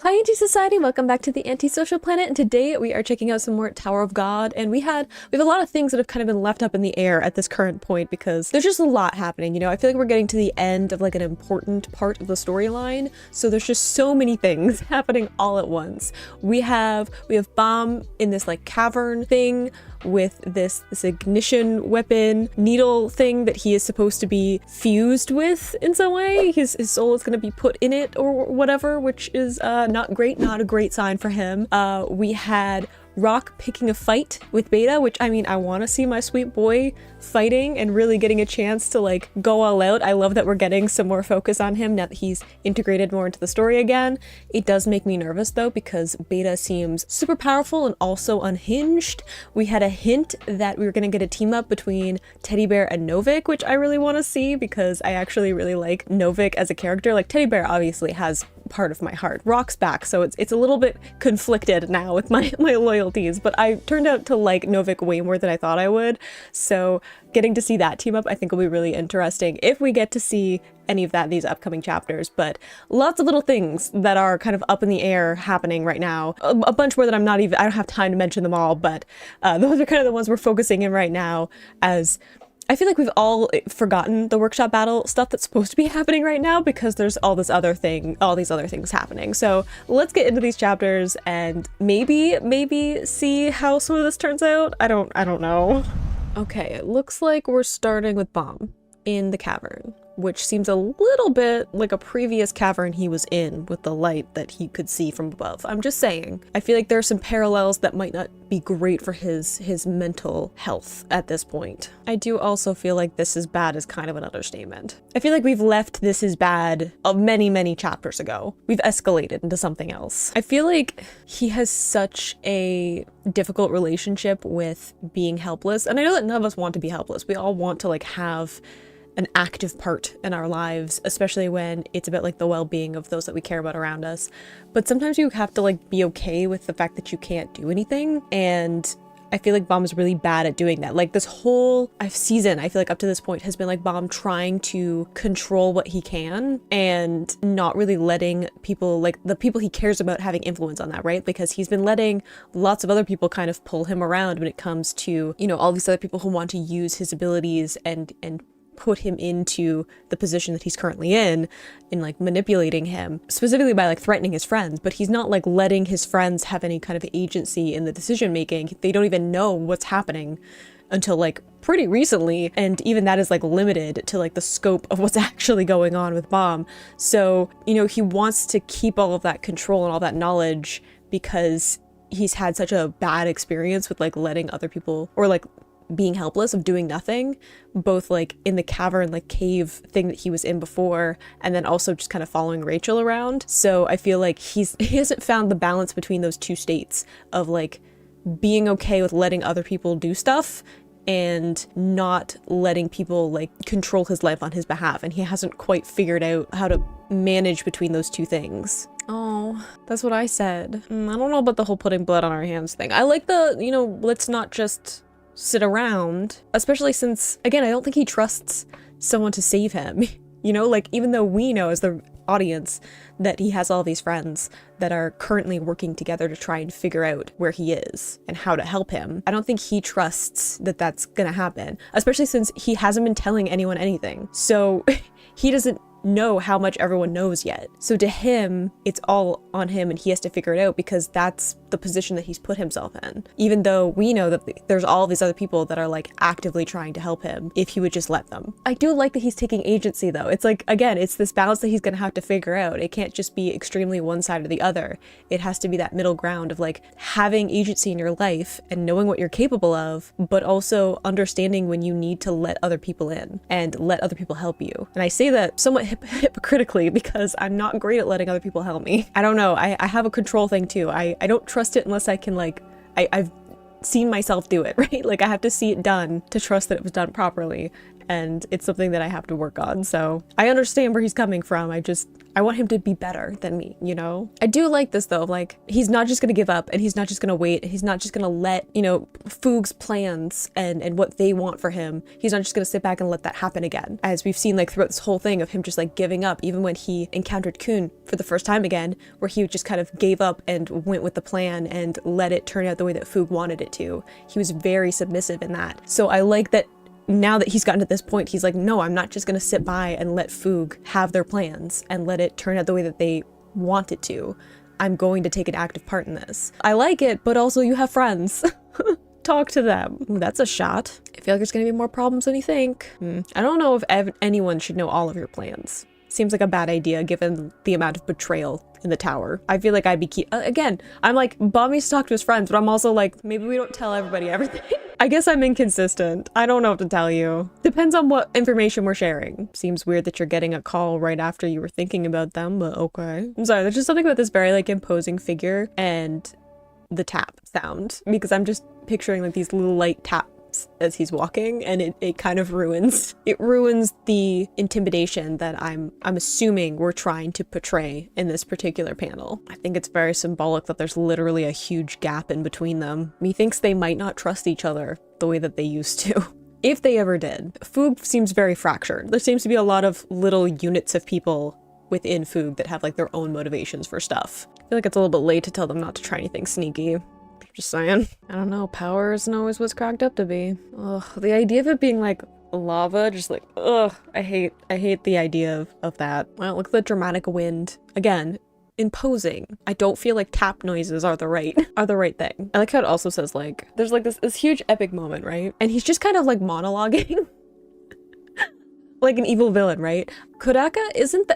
Hi Anti-Society, welcome back to the Antisocial Planet, and today we are checking out some more Tower of God, and we have a lot of things that have kind of been left up in the air at this current point because there's just a lot happening, you know? I feel like we're getting to the end of like an important part of the storyline, so there's just so many things happening all at once. We have Baam in this like cavern thing with this ignition weapon needle thing that he is supposed to be fused with in some way. His soul is going to be put in it or whatever, which is not great, not a great sign for him. We had Rock picking a fight with Beta, which I mean, I want to see my sweet boy fighting and really getting a chance to like go all out. I love that we're getting some more focus on him now that he's integrated more into the story again. It does make me nervous though, because Beta seems super powerful and also unhinged. We had a hint that we were going to get a team up between Teddy Bear and Novik, which I really want to see because I actually really like Novik as a character. Like Teddy Bear obviously has part of my heart. Rock's back, so it's a little bit conflicted now with my loyalties, but I turned out to like Novik way more than I thought I would, so getting to see that team up I think will be really interesting if we get to see any of that in these upcoming chapters. But lots of little things that are kind of up in the air happening right now. A bunch more that I don't have time to mention them all, but those are kind of the ones we're focusing in right now, as I feel like we've all forgotten the workshop battle stuff that's supposed to be happening right now because there's all these other things happening. So let's get into these chapters and maybe see how some of this turns out. I don't know. Okay, it looks like we're starting with Baam in the cavern, which seems a little bit like a previous cavern he was in with the light that he could see from above. I'm just saying. I feel like there are some parallels that might not be great for his mental health at this point. I do also feel like this is bad is kind of an understatement. I feel like we've left this is bad many chapters ago. We've escalated into something else. I feel like he has such a difficult relationship with being helpless, and I know that none of us want to be helpless. We all want to like have an active part in our lives, especially when it's about like the well-being of those that we care about around us. But sometimes you have to like be okay with the fact that you can't do anything, and I feel like Baam is really bad at doing that. Like this whole season, I feel like up to this point has been like Baam trying to control what he can and not really letting people, like the people he cares about, having influence on that, right? Because he's been letting lots of other people kind of pull him around when it comes to, you know, all these other people who want to use his abilities and put him into the position that he's currently in like manipulating him, specifically by like threatening his friends. But he's not like letting his friends have any kind of agency in the decision making. They don't even know what's happening until like pretty recently, and even that is like limited to like the scope of what's actually going on with Baam. So, you know, he wants to keep all of that control and all that knowledge because he's had such a bad experience with like letting other people, or like being helpless, of doing nothing, both like in the cavern, like cave thing that he was in before, and then also just kind of following Rachel around. So I feel like he hasn't found the balance between those two states of like being okay with letting other people do stuff and not letting people like control his life on his behalf, and he hasn't quite figured out how to manage between those two things. Oh, that's what I said. I don't know about the whole putting blood on our hands thing. I like the, you know, let's not just sit around, especially since, again, I don't think he trusts someone to save him. You know, like, even though we know as the audience that he has all these friends that are currently working together to try and figure out where he is and how to help him, I don't think he trusts that that's gonna happen, especially since he hasn't been telling anyone anything. So he doesn't know how much everyone knows yet. So to him, it's all on him, and he has to figure it out because that's the position that he's put himself in. Even though we know that there's all these other people that are like actively trying to help him if he would just let them. I do like that he's taking agency though. It's like, again, it's this balance that he's gonna have to figure out. It can't just be extremely one side or the other. It has to be that middle ground of like having agency in your life and knowing what you're capable of, but also understanding when you need to let other people in and let other people help you. And I say that somewhat hypocritically because I'm not great at letting other people help me. I don't know. I have a control thing too. I don't trust it unless I can like, I've seen myself do it, right? Like I have to see it done to trust that it was done properly. And it's something that I have to work on. So I understand where he's coming from. I I want him to be better than me, you know? I do like this though, like, he's not just gonna give up, and he's not just gonna wait, and he's not just gonna let, you know, Foog's plans and what they want for him, he's not just gonna sit back and let that happen again. As we've seen like throughout this whole thing of him just like giving up, even when he encountered Kun for the first time again, where he just kind of gave up and went with the plan and let it turn out the way that Foog wanted it to. He was very submissive in that. So I like that now that he's gotten to this point, he's like, no, I'm not just gonna sit by and let Foog have their plans and let it turn out the way that they want it to. I'm going to take an active part in this. I like it, but also you have friends. Talk to them. Ooh, that's a shot. I feel like there's gonna be more problems than you think. I don't know if anyone should know all of your plans. Seems like a bad idea given the amount of betrayal in the tower. I feel like I'd be again, I'm like, Baam needs to talk to his friends, but I'm also like, maybe we don't tell everybody everything. I guess I'm inconsistent. I don't know what to tell you. Depends on what information we're sharing. Seems weird that you're getting a call right after you were thinking about them, but okay. I'm sorry, there's just something about this very like imposing figure and the tap sound, because I'm just picturing like these little light taps as he's walking, and it kind of ruins the intimidation that I'm assuming we're trying to portray in this particular panel. I think it's very symbolic that there's literally a huge gap in between them. Methinks they might not trust each other the way that they used to. If they ever did. Foog seems very fractured. There seems to be a lot of little units of people within Foog that have like their own motivations for stuff. I feel like it's a little bit late to tell them not to try anything sneaky. Just saying. I don't know, power isn't always what's cracked up to be. Ugh, the idea of it being like lava, just like, ugh, I hate the idea of that. Well, look at the dramatic wind. Again, imposing. I don't feel like tap noises are the right thing. I like how it also says like, there's like this huge epic moment, right? And he's just kind of like monologuing. Like an evil villain, right? Kuraka isn't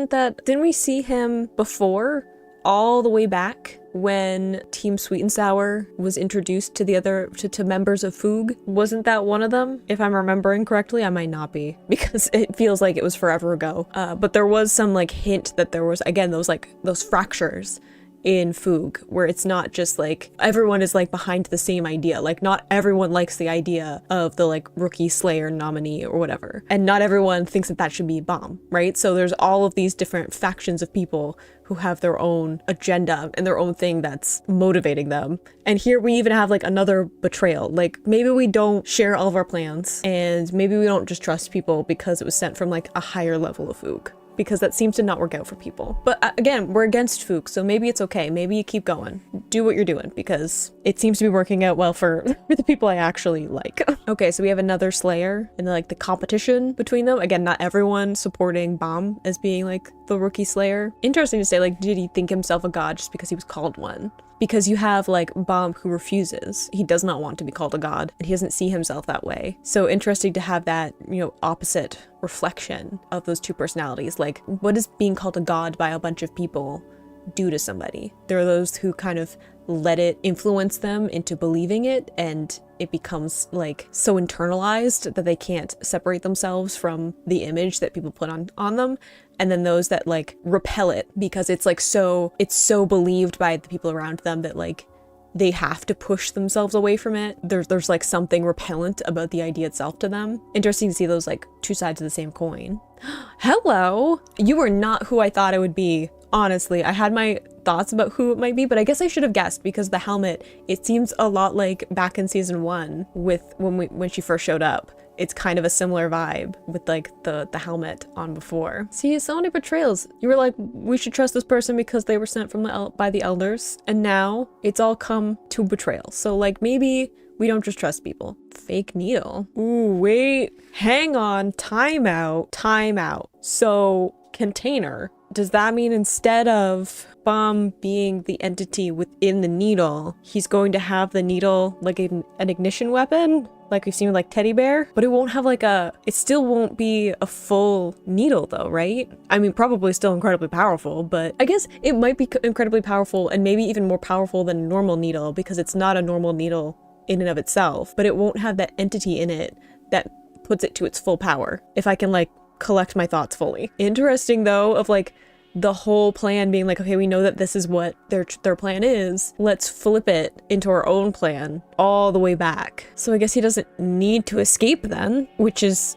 that, didn't we see him before? All the way back when Team Sweet and Sour was introduced to the other to members of Foog. Wasn't that one of them? If I'm remembering correctly, I might not be, because it feels like it was forever ago. But there was some like hint that there was, again, those fractures in Foog, where it's not just like everyone is like behind the same idea. Like not everyone likes the idea of the like rookie slayer nominee or whatever, and not everyone thinks that that should be Baam, right? So there's all of these different factions of people who have their own agenda and their own thing that's motivating them. And here we even have like another betrayal. Like maybe we don't share all of our plans, and maybe we don't just trust people because it was sent from like a higher level of Foog, because that seems to not work out for people. But again, we're against Foog, so maybe it's okay. Maybe you keep going. Do what you're doing, because it seems to be working out well for the people I actually like. Okay, so we have another Slayer, and like the competition between them. Again, not everyone supporting Baam as being like the rookie Slayer. Interesting to say, like, did he think himself a god just because he was called one? Because you have like Baam who refuses. He does not want to be called a god, and he doesn't see himself that way. So interesting to have that, you know, opposite reflection of those two personalities. Like, what does being called a god by a bunch of people do to somebody? There are those who kind of let it influence them into believing it, and it becomes like so internalized that they can't separate themselves from the image that people put on them. And then those that like repel it because it's like it's so believed by the people around them that like they have to push themselves away from it. There's like something repellent about the idea itself to them. Interesting to see those like two sides of the same coin. Hello, you are not who I thought I would be. Honestly, I had my thoughts about who it might be, but I guess I should have guessed, because the helmet, it seems a lot like back in season 1 with when she first showed up. It's kind of a similar vibe with like the helmet on before. See, so many betrayals. You were like, we should trust this person because they were sent from by the elders, and now it's all come to betrayal. So like maybe we don't just trust people. Fake needle. Ooh, wait, hang on, time out. So container. Does that mean instead of Baam being the entity within the needle, he's going to have the needle like an ignition weapon? Like we've seen with like Teddy Bear? But it won't have like it still won't be a full needle though, right? I mean, probably still incredibly powerful, but I guess it might be incredibly powerful, and maybe even more powerful than a normal needle, because it's not a normal needle in and of itself, but it won't have that entity in it that puts it to its full power, if I can like collect my thoughts fully. Interesting though, of like the whole plan being like, okay, we know that this is what their plan is, let's flip it into our own plan all the way back. So I guess he doesn't need to escape then, which is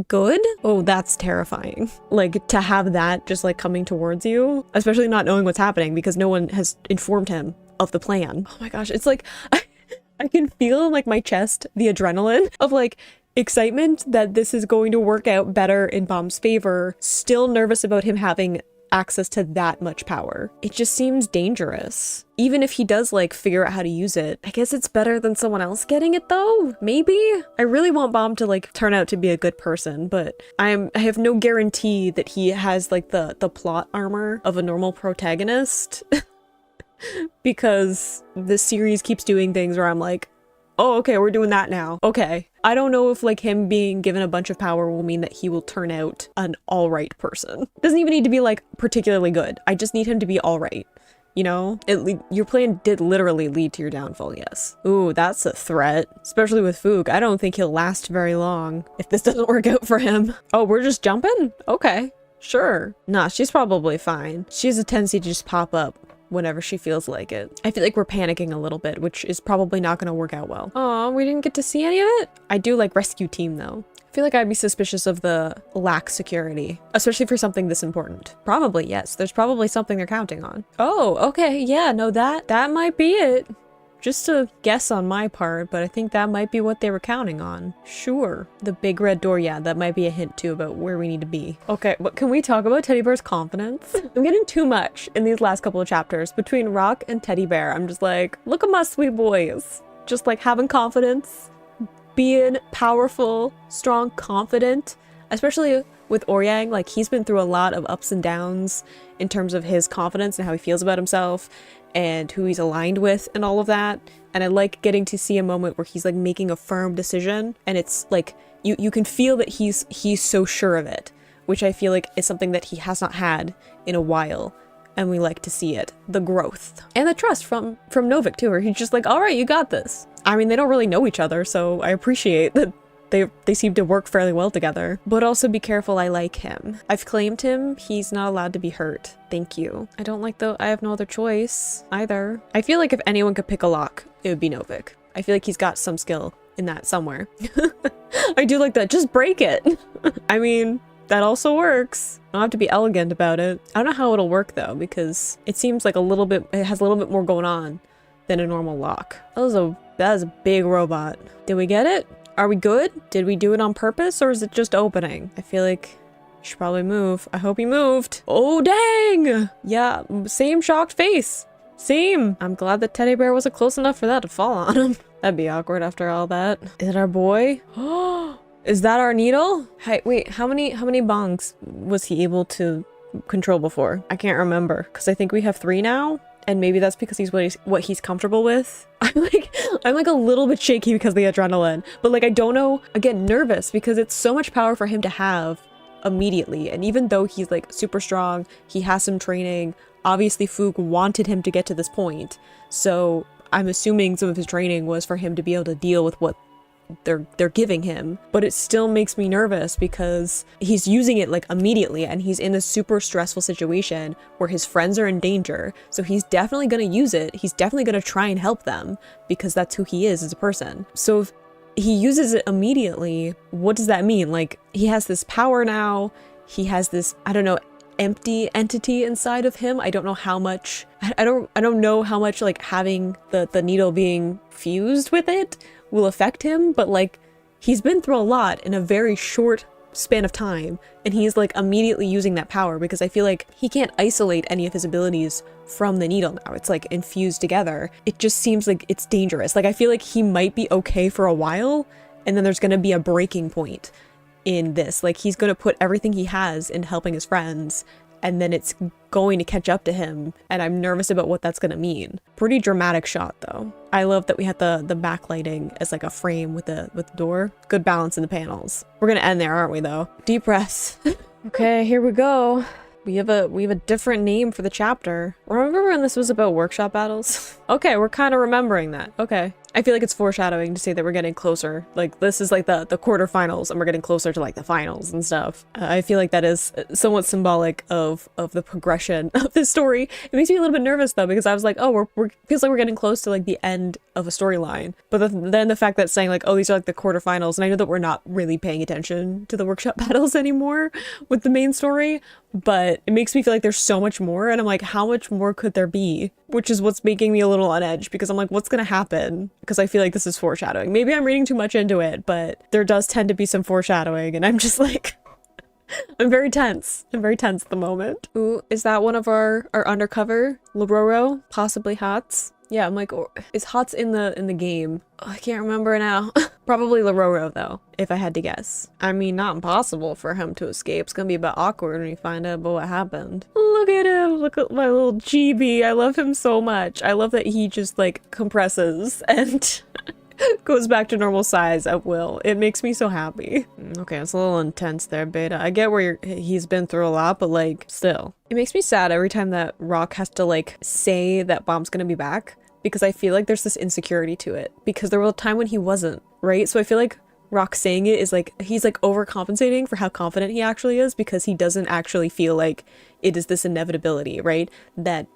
good? Oh, that's terrifying. Like, to have that just like coming towards you, especially not knowing what's happening because no one has informed him of the plan. Oh my gosh, it's like, I can feel like my chest, the adrenaline of like excitement that this is going to work out better in Baam's favor, still nervous about him having access to that much power. It just seems dangerous. Even if he does like figure out how to use it, I guess it's better than someone else getting it though, maybe? I really want Baam to like turn out to be a good person, but I have no guarantee that he has like the plot armor of a normal protagonist because the series keeps doing things where I'm like, oh, okay, we're doing that now. Okay. I don't know if like him being given a bunch of power will mean that he will turn out an all right person. Doesn't even need to be like particularly good. I just need him to be all right. You know, your plan did literally lead to your downfall, yes. Ooh, that's a threat, especially with Fook. I don't think he'll last very long if this doesn't work out for him. Oh, we're just jumping? Okay, sure. Nah, she's probably fine. She has a tendency to just pop up whenever she feels like it. I feel like we're panicking a little bit, which is probably not going to work out well. Aw, we didn't get to see any of it? I do like rescue team though. I feel like I'd be suspicious of the lack security, especially for something this important. Probably, yes. There's probably something they're counting on. Oh, okay. Yeah, no, that might be it. Just a guess on my part, but I think that might be what they were counting on. Sure. The big red door, yeah, that might be a hint too about where we need to be. Okay, but can we talk about Teddy Bear's confidence? I'm getting too much in these last couple of chapters. Between Rock and Teddy Bear, I'm just like, look at my sweet boys. Just like having confidence, being powerful, strong, confident, especially with Oryang. Like, he's been through a lot of ups and downs in terms of his confidence and how he feels about himself and who he's aligned with and all of that. And I like getting to see a moment where he's like making a firm decision and it's like you can feel that he's so sure of it, which I feel like is something that he has not had in a while, and we like to see it. The growth and the trust from Novik too, where he's just like, all right, you got this. I mean, they don't really know each other, so I appreciate that they seem to work fairly well together. But also be careful, I like him. I've claimed him, he's not allowed to be hurt. Thank you. I don't like I have no other choice either. I feel like if anyone could pick a lock, it would be Novik. I feel like he's got some skill in that somewhere. I do like that, just break it. I mean, that also works. I don't have to be elegant about it. I don't know how it'll work though, because it seems like it has a little bit more going on than a normal lock. That was a big robot. Did we get it? Are we good? Did we do it on purpose or is it just opening? I feel like you should probably move. I hope he moved. Oh, dang! Yeah, same shocked face. Same. I'm glad that Teddy Bear wasn't close enough for that to fall on him. That'd be awkward after all that. Is it our boy? Oh, is that our needle? Hey, wait, how many bongs was he able to control before? I can't remember because I think we have 3 now. And maybe that's because he's what he's comfortable with. I'm like a little bit shaky because of the adrenaline, but like I don't know, again, nervous because it's so much power for him to have immediately. And even though he's like super strong, he has some training. Obviously Fook wanted him to get to this point. So I'm assuming some of his training was for him to be able to deal with what they're giving him, but it still makes me nervous because he's using it like immediately and he's in a super stressful situation where his friends are in danger, so he's definitely gonna use it. He's definitely gonna try and help them because that's who he is as a person. So if he uses it immediately, what does that mean? Like, he has this power now, he has this, I don't know, empty entity inside of him. I don't know how much, I don't know how much like having the needle being fused with it will affect him, but like he's been through a lot in a very short span of time and he's like immediately using that power because I feel like he can't isolate any of his abilities from the needle now. It's like infused together. It just seems like it's dangerous. Like I feel like he might be okay for a while and then there's gonna be a breaking point in this. Like he's gonna put everything he has in helping his friends and then it's going to catch up to him and I'm nervous about what that's gonna mean. Pretty dramatic shot though. I love that we had the backlighting as like a frame with the door. Good balance in the panels. We're gonna end there, aren't we though? Deep breaths. Okay, here we go. We have a different name for the chapter. Remember when this was about workshop battles? Okay, we're kind of remembering that. Okay. I feel like it's foreshadowing to say that we're getting closer. Like this is like the quarterfinals and we're getting closer to like the finals and stuff. I feel like that is somewhat symbolic of the progression of this story. It makes me a little bit nervous though, because I was like, oh, we're feels like we're getting close to like the end of a storyline. But then the fact that saying like, oh, these are like the quarterfinals, and I know that we're not really paying attention to the workshop battles anymore with the main story, but it makes me feel like there's so much more, and I'm like, how much more could there be? Which is what's making me a little on edge, because I'm like, what's gonna happen? Because I feel like this is foreshadowing. Maybe I'm reading too much into it, but there does tend to be some foreshadowing, and I'm just like, I'm very tense. I'm very tense at the moment. Ooh, is that one of our undercover? Lororo? Possibly Hats? Yeah, I'm like, is Hats in the game? Oh, I can't remember now. Probably Lororo though, if I had to guess. I mean, not impossible for him to escape. It's gonna be a bit awkward when you find out about what happened. Look at him. Look at my little GB. I love him so much. I love that he just like compresses and goes back to normal size at will. It makes me so happy. Okay, it's a little intense there, Beta. I get where he's been through a lot, but like, still. It makes me sad every time that Rock has to like say that Baam's gonna be back, because I feel like there's this insecurity to it, because there was a time when he wasn't, right? So I feel like Rock saying it is like, he's like overcompensating for how confident he actually is, because he doesn't actually feel like it is this inevitability, right? That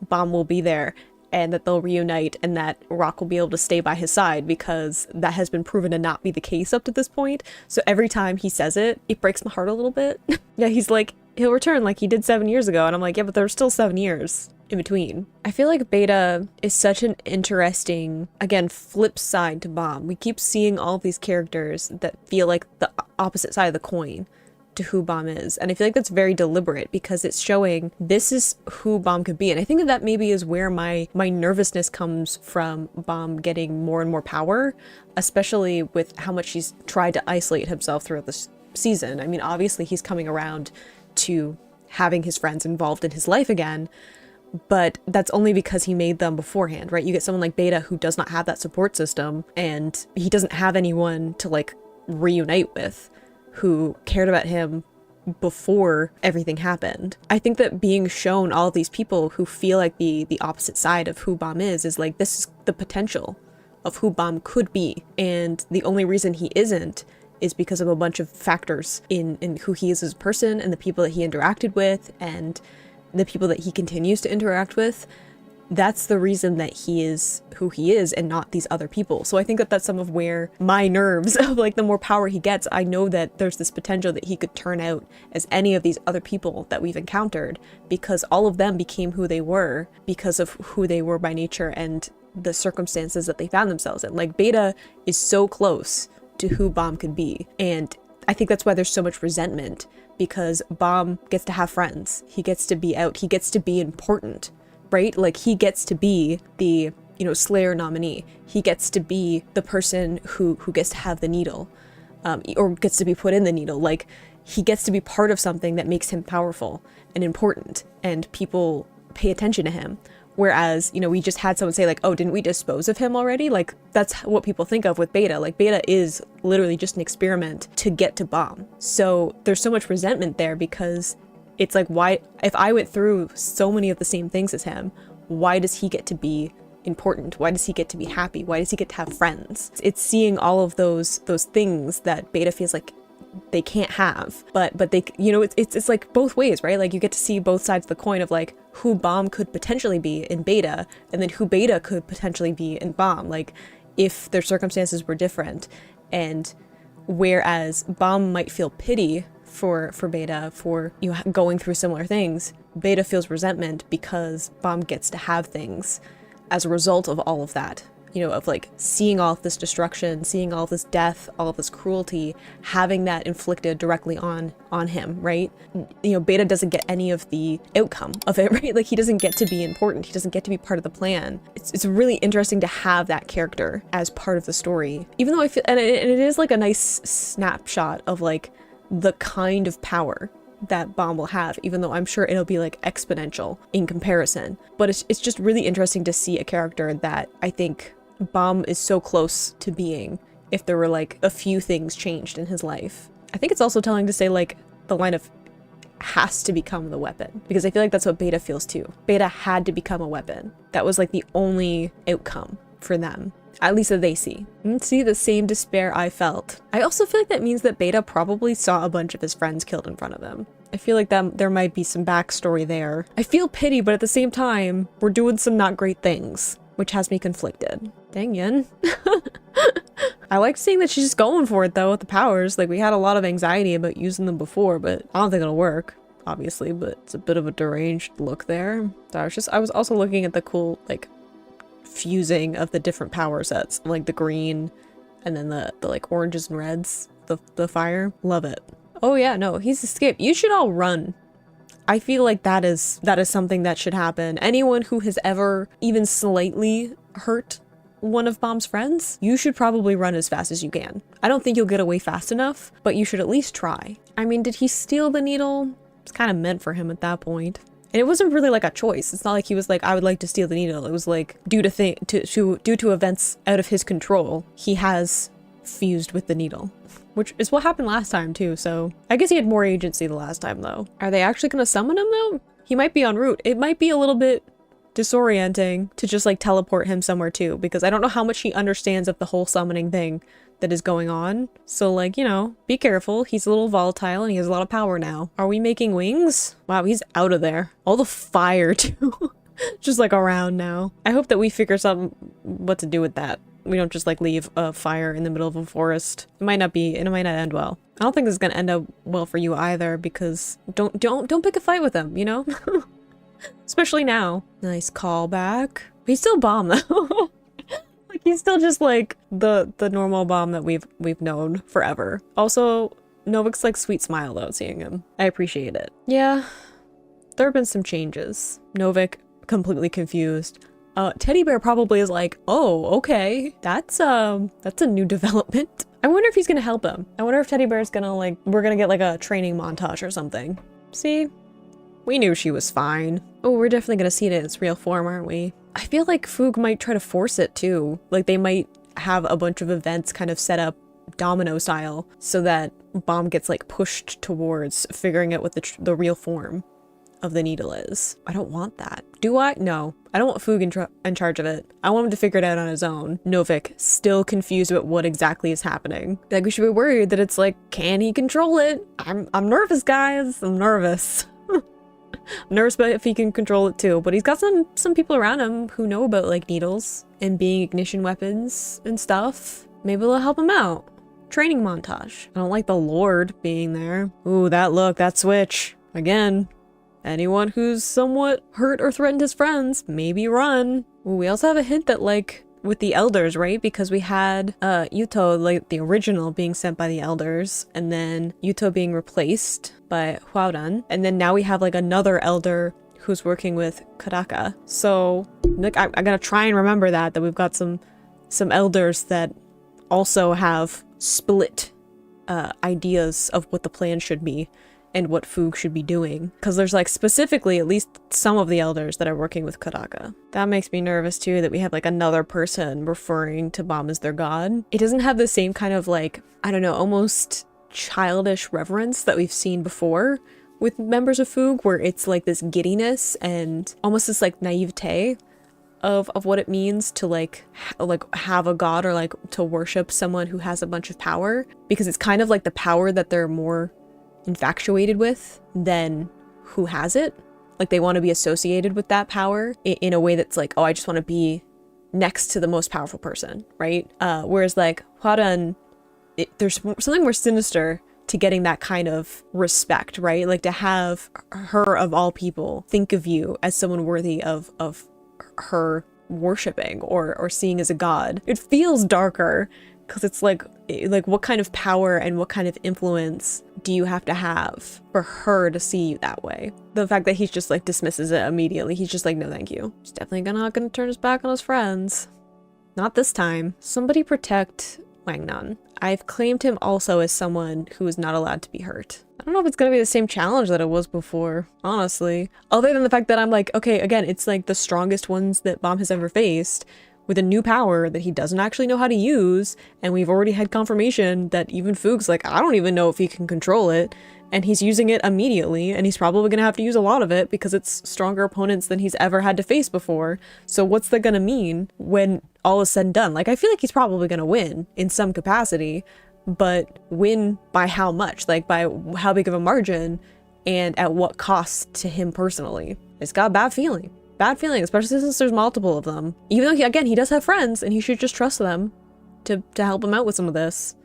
Baam will be there, and that they'll reunite, and that Rock will be able to stay by his side, because that has been proven to not be the case up to this point. So every time he says it, it breaks my heart a little bit. Yeah, he's like, he'll return like he did 7 years ago, and I'm like, yeah, but there's still 7 years in between. I feel like Beta is such an interesting, again, flip side to Baam. We keep seeing all of these characters that feel like the opposite side of the coin to who Baam is, and I feel like that's very deliberate, because it's showing this is who Baam could be. And I think that maybe is where my nervousness comes from, Baam getting more and more power, especially with how much he's tried to isolate himself throughout this season. I mean, obviously he's coming around to having his friends involved in his life again, but that's only because he made them beforehand, right? You get someone like Beta who does not have that support system, and he doesn't have anyone to like reunite with who cared about him before everything happened. I think that being shown all of these people who feel like the opposite side of who Baam is like, this is the potential of who Baam could be, and the only reason he isn't is because of a bunch of factors in who he is as a person, and the people that he interacted with, and the people that he continues to interact with. That's the reason that he is who he is, and not these other people. So I think that that's some of where my nerves of like, the more power he gets, I know that there's this potential that he could turn out as any of these other people that we've encountered, because all of them became who they were because of who they were by nature and the circumstances that they found themselves in. Like, Beta is so close to who Baam could be, and I think that's why there's so much resentment, because Baam gets to have friends, he gets to be out, he gets to be important, right? Like, he gets to be the, you know, Slayer nominee. He gets to be the person who gets to have the needle, or gets to be put in the needle. Like, he gets to be part of something that makes him powerful and important, and people pay attention to him. Whereas, you know, we just had someone say like, oh, didn't we dispose of him already? Like, that's what people think of with Beta. Like, Beta is literally just an experiment to get to Baam. So there's so much resentment there, because it's like, why, if I went through so many of the same things as him, why does he get to be important? Why does he get to be happy? Why does he get to have friends? It's seeing all of those things that Beta feels like they can't have, but they, you know, it's like both ways, right? Like, you get to see both sides of the coin of like who Baam could potentially be in Beta, and then who Beta could potentially be in Baam, like if their circumstances were different. And whereas Baam might feel pity for Beta for, you know, going through similar things, Beta feels resentment because Baam gets to have things as a result of all of that. You know, of like seeing all of this destruction, seeing all of this death, all of this cruelty, having that inflicted directly on him, right? You know, Beta doesn't get any of the outcome of it, right? Like, he doesn't get to be important. He doesn't get to be part of the plan. It's really interesting to have that character as part of the story, even though I feel, and it is like a nice snapshot of like the kind of power that Baam will have, even though I'm sure it'll be like exponential in comparison. But it's just really interesting to see a character that I think Baam is so close to being if there were like a few things changed in his life. I think it's also telling to say like the line of has to become the weapon, because I feel like that's what Beta feels too. Beta had to become a weapon. That was like the only outcome for them. At least that they see. And see the same despair I felt. I also feel like that means that Beta probably saw a bunch of his friends killed in front of him. I feel like that there might be some backstory there. I feel pity, but at the same time, we're doing some not great things, which has me conflicted. Dang Yin. I like seeing that she's just going for it though with the powers. Like we had a lot of anxiety about using them before, but I don't think it'll work, obviously, but it's a bit of a deranged look there. So I was also looking at the cool, like, fusing of the different power sets, like the green and then the like oranges and reds, the fire. Love it. Oh yeah, no, he's escaped. You should all run. I feel like that is something that should happen. Anyone who has ever even slightly hurt one of Baam's friends, you should probably run as fast as you can. I don't think you'll get away fast enough, but you should at least try. I mean, did he steal the needle? It's kind of meant for him at that point. And it wasn't really like a choice. It's not like he was like, I would like to steal the needle. It was like, due to events out of his control, he has fused with the needle. Which is what happened last time too, so I guess he had more agency the last time though. Are they actually gonna summon him though? He might be en route. It might be a little bit disorienting to just like teleport him somewhere too, because I don't know how much he understands of the whole summoning thing that is going on. So like, you know, be careful. He's a little volatile and he has a lot of power now. Are we making wings? Wow, he's out of there. All the fire too. Just like around now. I hope that we figure something what to do with that. We don't just like leave a fire in the middle of a forest. It might not end well. I don't think this is gonna end up well for you either, because don't pick a fight with him, you know? Especially now. Nice callback. He's still Baam though. Like he's still just like the normal Baam that we've known forever. Also, Novik's like sweet smile though seeing him. I appreciate it. Yeah. There have been some changes. Novik completely confused. Teddy Bear probably is like, oh, okay, that's a new development. I wonder if he's gonna help him. I wonder if Teddy Bear's gonna like, we're gonna get like a training montage or something. See? We knew she was fine. Oh, we're definitely gonna see it in its real form, aren't we? I feel like Foog might try to force it too. Like they might have a bunch of events kind of set up domino style so that Baam gets like pushed towards figuring out what the real form of the needle is. I don't want that. Do I? No. I don't want Foog in charge of it. I want him to figure it out on his own. Novik, still confused about what exactly is happening. Like, we should be worried that it's like, can he control it? I'm nervous, guys. I'm nervous. I'm nervous about if he can control it too, but he's got some people around him who know about like needles and being ignition weapons and stuff. Maybe they'll help him out. Training montage. I don't like the Lord being there. Ooh, that look, that switch. Again. Anyone who's somewhat hurt or threatened his friends, maybe run. Ooh, we also have a hint that like with the elders, right? Because we had Yuto, like the original, being sent by the elders, and then Yuto being replaced by Hwaran, and then now we have like another elder who's working with Karaka. So like I gotta try and remember that we've got some elders that also have split ideas of what the plan should be and what Foog should be doing. Because there's like specifically at least some of the elders that are working with Karaka. That makes me nervous too, that we have like another person referring to Baam as their god. It doesn't have the same kind of like, I don't know, almost childish reverence that we've seen before with members of Foog, where it's like this giddiness and almost this like naivete of what it means to like have a god, or like to worship someone who has a bunch of power, because it's kind of like the power that they're more infatuated with than who has it. Like they want to be associated with that power in a way that's like, oh, I just want to be next to the most powerful person, right? Whereas like Hwaran, there's something more sinister to getting that kind of respect, right? Like to have her of all people think of you as someone worthy of her worshipping or seeing as a god. It feels darker because it's like what kind of power and what kind of influence do you have to have for her to see you that way? The fact that he's just like dismisses it immediately. He's just like, no, thank you. He's definitely not gonna turn his back on his friends. Not this time. Somebody protect Wangnan. I've claimed him also as someone who is not allowed to be hurt. I don't know if it's gonna be the same challenge that it was before, honestly. Other than the fact that I'm like, okay, again, it's like the strongest ones that Baam has ever faced, with a new power that he doesn't actually know how to use, and we've already had confirmation that even Foog's like, I don't even know if he can control it, and he's using it immediately, and he's probably gonna have to use a lot of it because it's stronger opponents than he's ever had to face before. So what's that gonna mean when all is said and done. Like, I feel like he's probably gonna win in some capacity, but win by how much? Like, by how big of a margin and at what cost to him personally? It's got a bad feeling. Bad feeling, especially since there's multiple of them. Even though, he does have friends, and he should just trust them to help him out with some of this.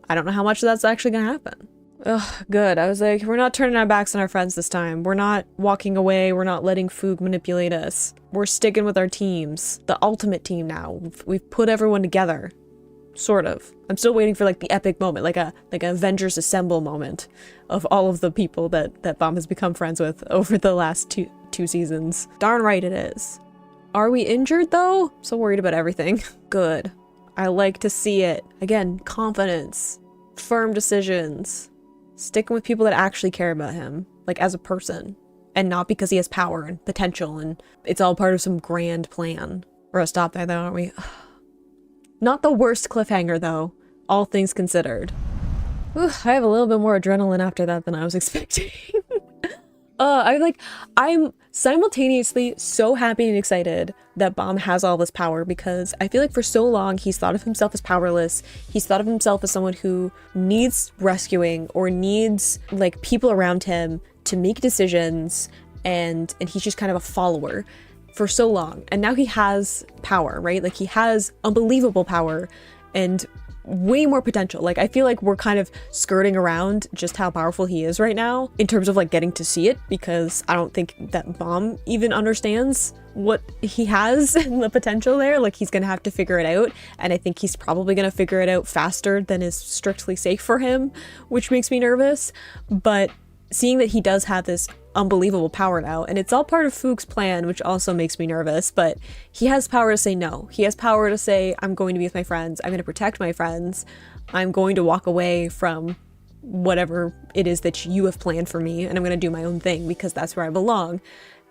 I don't know how much that's actually gonna happen. Ugh, good. I was like, we're not turning our backs on our friends this time. We're not walking away. We're not letting Fook manipulate us. We're sticking with our teams. The ultimate team now. We've put everyone together. Sort of. I'm still waiting for like the epic moment, like a Avengers Assemble moment of all of the people that Baam has become friends with over the last two seasons. Darn right it is. Are we injured though? So worried about everything. Good. I like to see it. Again, confidence, firm decisions, sticking with people that actually care about him, like as a person, and not because he has power and potential and it's all part of some grand plan. We're gonna stop there though, aren't we? Not the worst cliffhanger though, all things considered. Whew, I have a little bit more adrenaline after that than I was expecting. I'm simultaneously so happy and excited that Baam has all this power, because I feel like for so long he's thought of himself as powerless. He's thought of himself as someone who needs rescuing or needs like people around him to make decisions, and he's just kind of a follower for so long. And now he has power, right? Like, he has unbelievable power and way more potential. Like, I feel like we're kind of skirting around just how powerful he is right now in terms of like getting to see it, because I don't think that Baam even understands what he has and the potential there. Like, he's gonna have to figure it out, and I think he's probably gonna figure it out faster than is strictly safe for him, which makes me nervous. But seeing that he does have this unbelievable power now, and it's all part of Fook's plan, which also makes me nervous, but he has power to say no. He has power to say, I'm going to be with my friends, I'm going to protect my friends, I'm going to walk away from whatever it is that you have planned for me, and I'm going to do my own thing because that's where I belong.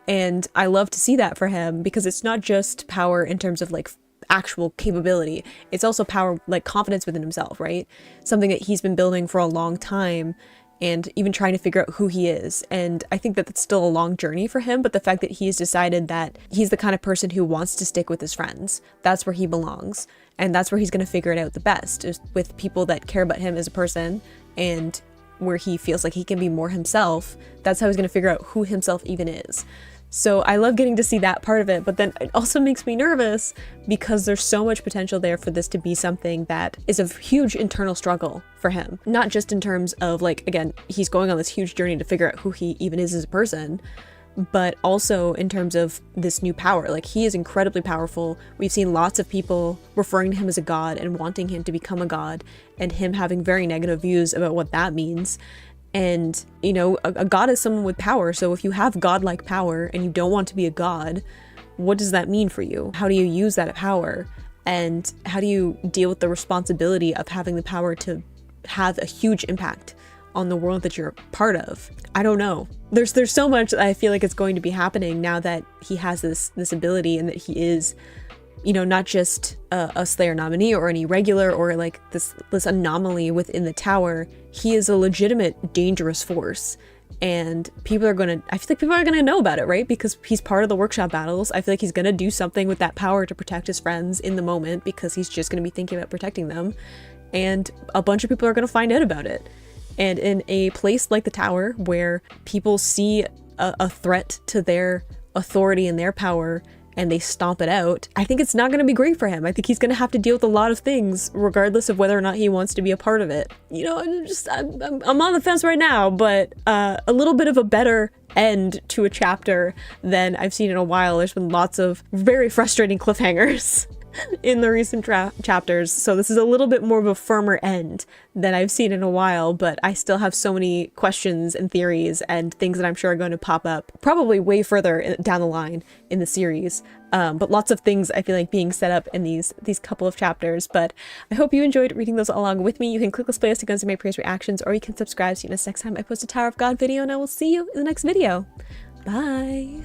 And I love to see that for him, because it's not just power in terms of like actual capability, it's also power, like confidence within himself, right? Something that he's been building for a long time, and even trying to figure out who he is. And I think that that's still a long journey for him, but the fact that he's decided that he's the kind of person who wants to stick with his friends, that's where he belongs, and that's where he's going to figure it out the best, is with people that care about him as a person, and where he feels like he can be more himself. That's how he's going to figure out who himself even is. So I love getting to see that part of it, but then it also makes me nervous because there's so much potential there for this to be something that is a huge internal struggle for him. Not just in terms of like, again, he's going on this huge journey to figure out who he even is as a person, but also in terms of this new power. Like, he is incredibly powerful. We've seen lots of people referring to him as a god and wanting him to become a god, and him having very negative views about what that means. And, you know, a god is someone with power. So if you have godlike power and you don't want to be a god, what does that mean for you? How do you use that power? And how do you deal with the responsibility of having the power to have a huge impact on the world that you're part of? I don't know. There's so much that I feel like it's going to be happening now that he has this ability, and that he is, you know, not just a Slayer nominee or an irregular or like this anomaly within the tower. He is a legitimate dangerous force, and I feel like people are gonna know about it, right? Because he's part of the workshop battles. I feel like he's gonna do something with that power to protect his friends in the moment, because he's just gonna be thinking about protecting them, and a bunch of people are gonna find out about it. And in a place like the tower, where people see a threat to their authority and their power, and they stomp it out, I think it's not going to be great for him. I think he's going to have to deal with a lot of things, regardless of whether or not he wants to be a part of it. You know, I'm on the fence right now, but a little bit of a better end to a chapter than I've seen in a while. There's been lots of very frustrating cliffhangers in the recent chapters, so this is a little bit more of a firmer end than I've seen in a while, but I still have so many questions and theories and things that I'm sure are going to pop up probably way further down the line in the series, but lots of things I feel like being set up in these couple of chapters. But I hope you enjoyed reading those along with me. You can click this playlist to go see my previous reactions, or you can subscribe so you know next time I post a Tower of God video, and I will see you in the next video. Bye!